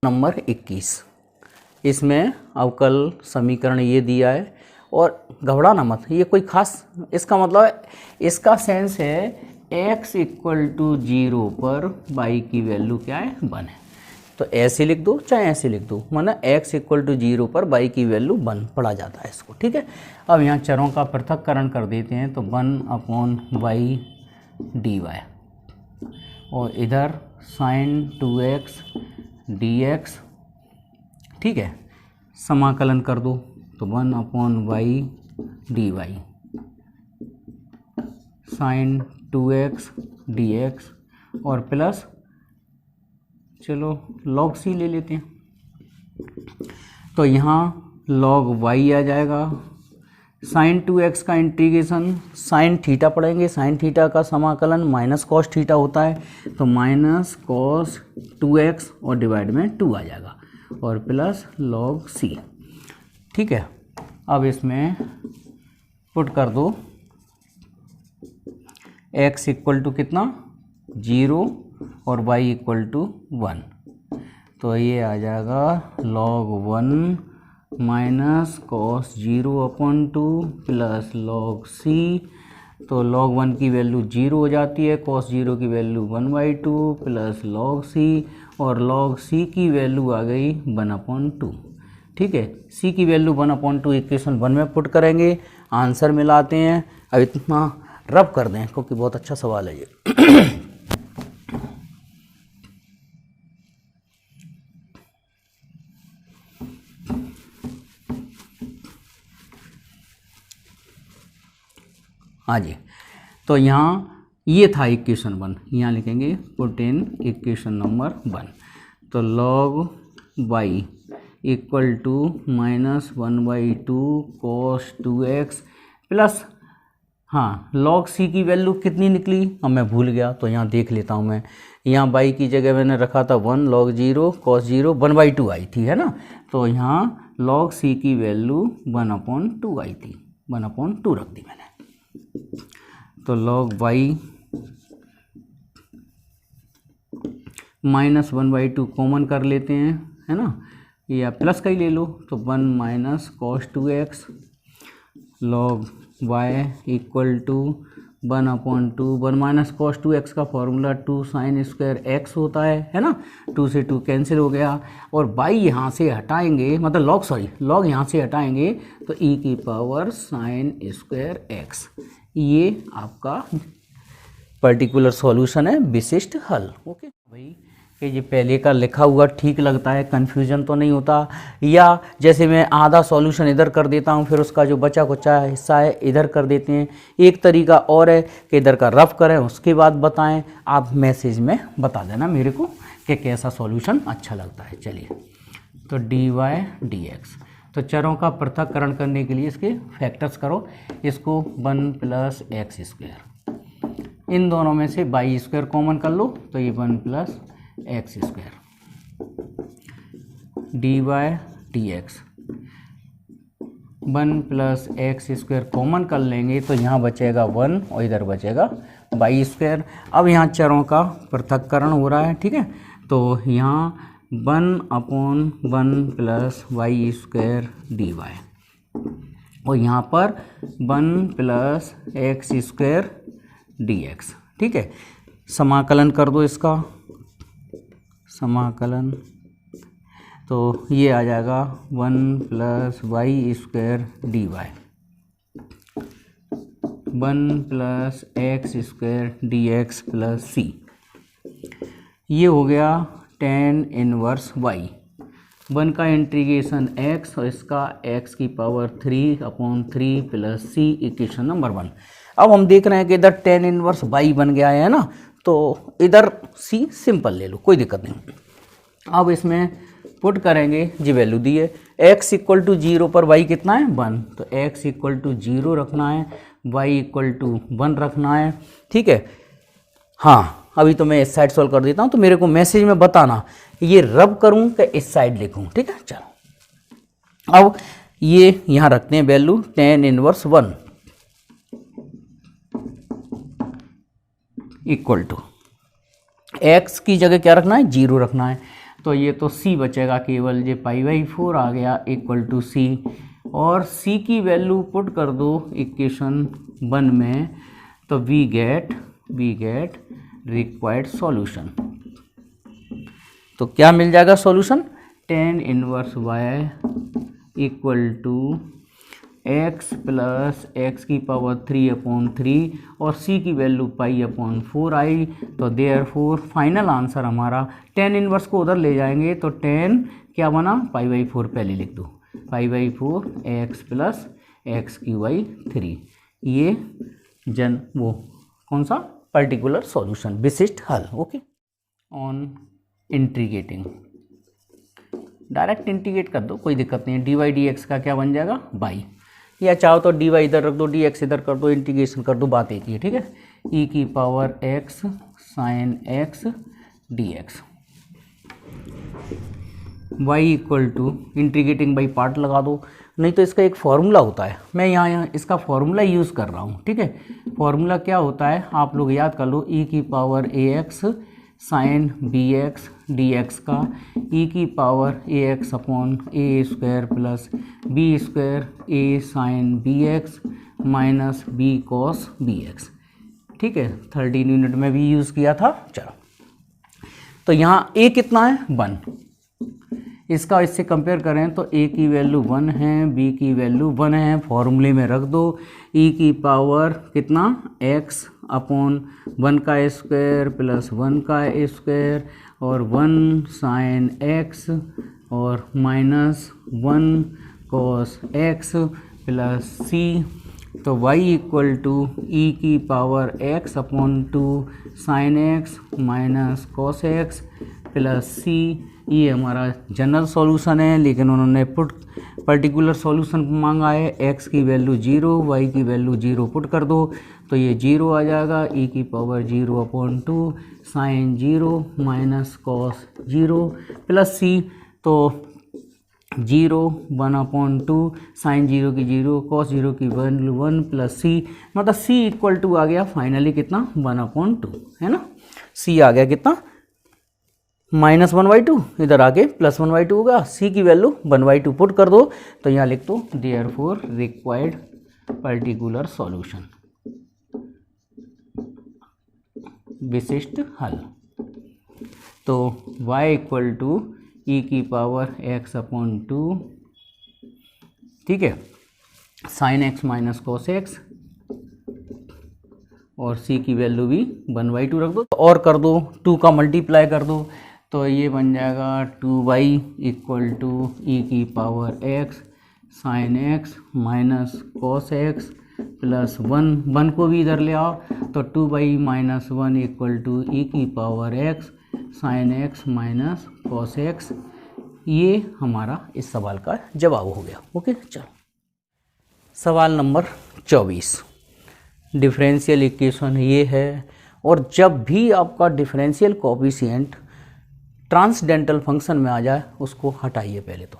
Number 21। इसमें अवकल समीकरण ये दिया है और घबराना मत, ये कोई खास, इसका मतलब है, इसका सेंस है x इक्वल टू 0 पर y की वैल्यू क्या है 1 है। तो ऐसे लिख दो चाहे ऐसे लिख दो, माना x इक्वल टू 0 पर y की वैल्यू 1 पढ़ा जाता है इसको, ठीक है। अब यहाँ चरों का पृथक्करण कर देते हैं, तो 1/y dy और इधर sin 2x dx, ठीक है, समाकलन कर दो तो 1/y dy sin 2x dx और प्लस, चलो log c ले लेते हैं, तो यहाँ log y आ जाएगा। sin 2x का इंटीग्रेशन sin थीटा पढ़ेंगे, sin थीटा का समाकलन माइनस कॉस थीटा होता है, तो माइनस कॉस 2x और डिवाइड में 2 आ जाएगा और प्लस log c, ठीक है। अब इसमें पुट कर दो x इक्वल टू कितना 0 और y इक्वल टू 1, तो ये आ जाएगा log 1 minus cos 0/2 plus log c, तो log 1 की वैल्यू 0 हो जाती है, cos 0 की वैल्यू 1/2 प्लस log c और log c की वैल्यू आ गई 1/2, ठीक है। c की वैल्यू 1/2 इक्वेशन 1 में पुट करेंगे, आंसर मिलाते हैं। अब इतना रब कर दें क्योंकि बहुत अच्छा सवाल है ये। हाँ जी, तो यहाँ ये था इक्वेशन 1, यहाँ लिखेंगे पुट इन इक्वेशन नंबर 1, तो log y equal to -1/2 cos 2x plus, हाँ log c की वैल्यू कितनी निकली, अब मैं भूल गया तो यहाँ देख लेता हूँ मैं, यहाँ y की जगह मैंने रखा था 1 log 0 cos 0 1/2 आई थी, है ना, तो यहाँ log c की वैल्यू 1/2 आई थी, 1/2 रख दी मैंने, तो log y -1/2 कॉमन कर लेते हैं, है ना, या प्लस का ही ले लो, तो 1 minus cos 2x log y equal to 1/2, 1 minus cos 2x का फॉर्मूला 2 साइन स्क्वायर x होता है ना, 2 से 2 कैंसिल हो गया और y यहाँ से हटाएंगे, मतलब log यहाँ से हटाएंगे तो e की पावर साइन स्क्वायर x, ये आपका पर्टिकुलर सॉल्यूशन है, विशिष्ट हल। ओके भाई, कि ये पहले का लिखा हुआ ठीक लगता है, कन्फ्यूजन तो नहीं होता, या जैसे मैं आधा सॉल्यूशन इधर कर देता हूँ फिर उसका जो बचा कुचा हिस्सा है इधर कर देते हैं। एक तरीका और है कि इधर का रफ करें उसके बाद बताएं, आप मैसेज में बता देना मेरे को कि कैसा सॉल्यूशन अच्छा लगता है। चलिए, तो dy dx, तो चरों का पृथक्करण करने के लिए इसके फैक्टर्स करो, इसको 1 प्लस एक्स स्क्वायर, इन दोनों में से वाई स्क्वायर कॉमन कर लो तो ये 1 plus x square, dy dx 1 plus x square common कर लेंगे तो यहाँ बचेगा 1 और इधर बचेगा वाई स्क्वायर। अब यहाँ चरों का पृथक्करण हो रहा है, ठीक है, तो यहाँ 1/1 plus Y square D y और यहाँ पर 1 plus x square D x, ठीक है। समाकलन कर दो इसका, समाकलन, तो ये आ जाएगा 1 plus Y square D Y 1 plus x square D X plus C, ये हो गया tan इनवर्स y, 1 का इंटीग्रेशन x और इसका x की power 3/3 plus c, equation number 1। अब हम देख रहे हैं कि इधर tan इनवर्स y बन गया है ना, तो इधर c सिंपल ले लो, कोई दिक्कत नहीं। अब इसमें पुट करेंगे, जी वैल्यू दी है, x इक्वल टू 0 पर y कितना है 1, तो x इक्वल टू 0 रखना है, y इक्वल टू 1 रखना है, ठीक है। हाँ, अभी तो मैं इस साइड सॉल्व कर देता हूँ, तो मेरे को मैसेज में बताना ये रब करूँ कि इस साइड लिखूँ, ठीक है। चलो, अब ये यहाँ रखते हैं value tan inverse 1 equal to x की जगह क्या रखना है 0 रखना है, तो ये तो सी बचेगा केवल, ये π/4 आ गया इक्वल टू सी, और सी की वैल्यू पुट कर दो इक्वेशन 1 में, तो वी गेट रिक्वायर्ड सॉल्यूशन। तो क्या मिल जाएगा solution, tan inverse y equal to x plus x की पावर 3/3 और c की वैल्यू π/4 आई। तो देयरफॉर फाइनल आंसर हमारा, tan इनवर्स को उधर ले जाएंगे तो tan क्या बना, π/4 पहले लिख दो, π/4 x प्लस x³/3, ये वो कौन सा पर्टिकुलर सॉल्यूशन, विशिष्ट हल। Okay, on integrating direct integrate कर दो, कोई दिक्कत नहीं है। dy/dx का क्या बन जाएगा, बाई, या चाहो तो dy इधर रख दो, dx इधर कर दो, इंटीग्रेशन कर दो, बात एक ही है, ठीक है। e की power x sin x dx, y equal to integrating by part लगा दो, नहीं तो इसका एक फॉर्मूला होता है, मैं यहाँ इसका फॉर्मूला यूज़ कर रहा हूँ, ठीक है। फॉर्मूला क्या होता है आप लोग याद कर लो, e की power ax sine bx dx का e की power ax upon a² plus b² a sine bx minus b cos bx, ठीक है। 13 यूनिट में भी यूज़ किया था। चलो, तो यहाँ a कितना है, 1, इसका इससे कंपेयर करें तो a की वैल्यू 1 है, b की वैल्यू 1 है, फॉर्मूले में रख दो, e की पावर कितना x अपॉन 1 का स्क्वायर प्लस 1 का स्क्वायर और 1 साइन x और minus 1 cos x plus c। तो y इक्वल टू e की power x upon 2 sine x minus cos x plus c, ये हमारा जनरल सॉल्यूशन है, लेकिन उन्होंने पुट पर्टिकुलर सॉल्यूशन मांगा है। x की वैल्यू 0, y की वैल्यू 0 पुट कर दो, तो ये 0 आ जाएगा, e की power 0 upon 2 sine 0 minus cos 0 plus c, तो 0 1 अपॉन 2 साइन 0 की 0 कॉस 0 की वैल्यू 1 प्लस c, मतलब c इक्वल टू आ गया फाइनली कितना, 1 अपॉन 2, है ना। c आ गया कितना, -1/2, इधर आके +1/2 होगा, c की वैल्यू 1/2 पुट कर दो, तो यहाँ लिख दो देयरफॉर रिक्वायर्ड पर्टिकुलर सॉल्यूशन, विशिष्ट हल। तो y इक्वल टू e की पावर x अपॉन 2, ठीक है, sine x minus cos x, और c की वैल्यू भी 1/2 रख दो, और कर दो 2 का मल्टीप्लाई कर दो, तो ये बन जाएगा 2y इक्वल टू e की power x sine x minus cos x plus 1 को भी इधर ले आओ, तो 2y minus 1 equal to e की power x sine x minus cos x। ये हमारा इस सवाल का जवाब हो गया। ओके, चलो सवाल नंबर 24, डिफरेंशियल इक्वेशन ये है, और जब भी आपका डिफरेंशियल कोएफिशिएंट ट्रांसडेंटल फंक्शन में आ जाए उसको हटाइए पहले। तो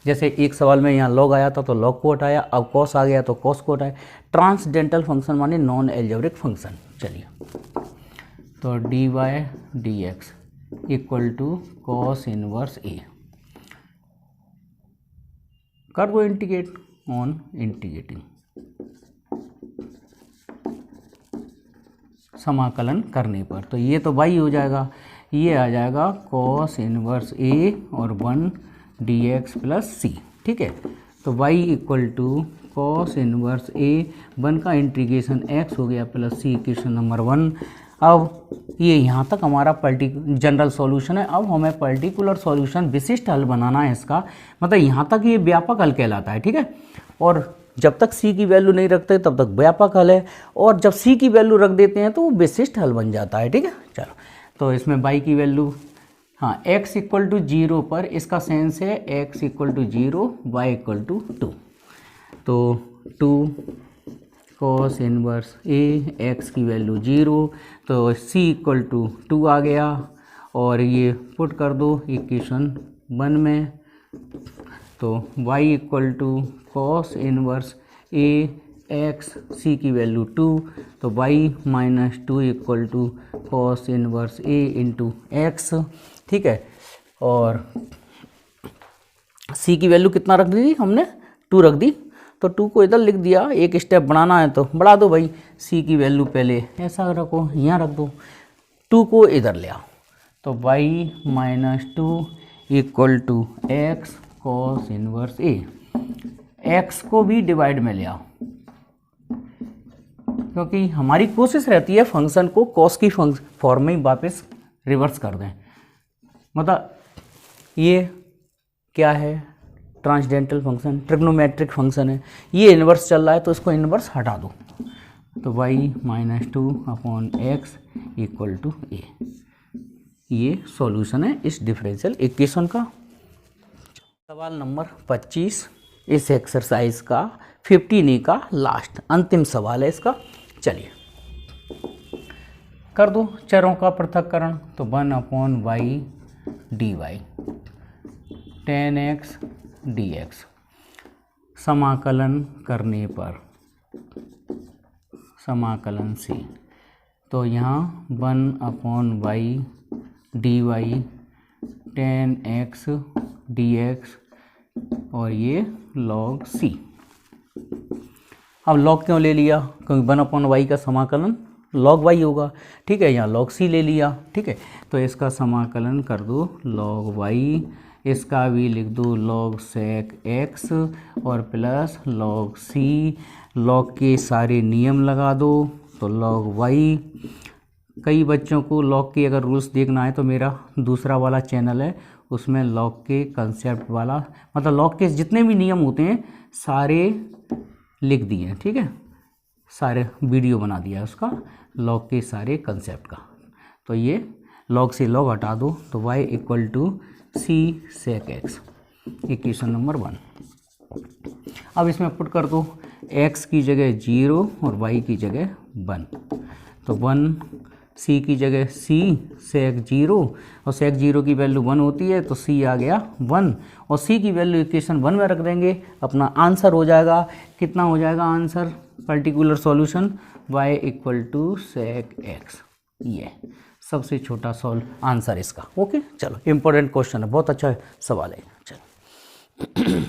जैसे एक सवाल में यहाँ लॉग आया था तो लॉग को हटाया, अब कॉस आ गया तो कॉस को हटाया। ट्रांसडेंटल फंक्शन माने नॉन एल्जेब्रिक फंक्शन। चलिए, तो dy/dx equal to cos inverse a, कर दो इंटीग्रेट ऑन इंटीग्रेटिंग, समाकलन करने पर, तो ये तो y हो जाएगा, ये आ जाएगा cos इनवर्स a और 1 dx प्लस c, ठीक है। तो y equal to cos inverse a, 1 का इंटीग्रेशन x हो गया प्लस c, इक्वेशन नंबर 1। अब ये यहाँ तक हमारा जनरल सॉल्यूशन है। अब हमें पर्टिकुलर सॉल्यूशन, विशिष्ट हल बनाना है इसका, मतलब यहाँ तक ये व्यापक हल कहलाता है, ठीक है। और जब तक c की वैल्यू नहीं रखते तब तक व्यापक हल है, और जब c की वैल्यू रख देते हैं तो वो विशिष्ट हल बन जाता है, ठीक है। चलो, तो इसमें y की वैल्यू, हाँ, x इक्वल टू 0 पर इसका सेंस है x equal to 0, y equal to 2, तो 2 cos इनवर्स a, x की वैल्यू 0, तो c इक्वल टू 2 आ गया, और ये पुट कर दो इक्वेशन 1 में, तो y equal to cos inverse a x, c की वैल्यू 2, तो y minus 2 equal to cos inverse a into x, ठीक है। और सी की वैल्यू कितना रख दी हमने, 2 रख दी, तो 2 को इधर लिख दिया, एक स्टेप बढ़ाना है तो बढ़ा दो भाई, सी की वैल्यू पहले ऐसा रखो, यहाँ रख दो, 2 को इधर ले आओ, तो y - 2 equal to x cos inverse a. x को भी डिवाइड में ले आओ, क्योंकि हमारी कोशिश रहती है फंक्शन को कॉस की फॉर्म में ही वापस रिवर्स कर दें। मतलब ये क्या है, ट्रांसडेंटल फंक्शन, ट्रिग्नोमेट्रिक फंक्शन है, ये इन्वर्स चल रहा है तो इसको इन्वर्स हटा दो, तो y - 2 upon X equal to A. ये सॉल्यूशन है इस डिफरेंशियल इक्वेशन का। सवाल नंबर 25 इस एक्सरसाइज का 15A का लास्ट अंतिम सवाल है इसका। चलिए कर दो चरों का पृथक्करण, तो 1/y dy 10x dx समाकलन करने पर समाकलन से, तो यहाँ 1/y dy 10x dx और ये log c। अब log क्यों ले लिया, क्योंकि 1/y का समाकलन log y होगा, ठीक है, यहाँ log c ले लिया, ठीक है, तो इसका समाकलन कर दो log y, इसका भी लिख दो log sec x और प्लस log c, log के सारे नियम लगा दो, तो log y। कई बच्चों को log के अगर रूल्स देखना है तो मेरा दूसरा वाला चैनल है, उसमें log के कंसेप्ट वाला, मतलब log के जितने भी नियम होते हैं सारे लिख दिए हैं, ठीक है, सारे वीडियो बना दिया है उसका, log के सारे कंसेप्ट का। तो ये log से log हटा दो, तो y equal to c sec x, equation number 1। अब इसमें पुट कर दो x की जगह 0 और y की जगह 1, तो 1 c की जगह c sec 0 और sec 0 की वैल्यू 1 होती है, तो c आ गया 1 और c की वैल्यू इक्वेशन 1 में रख देंगे, अपना आंसर हो जाएगा, कितना हो जाएगा answer, particular solution y equal to sec x, ये सबसे छोटा आंसर इसका। ओके, चलो इम्पोर्टेंट क्वेश्चन है, बहुत अच्छा सवाल है। चलो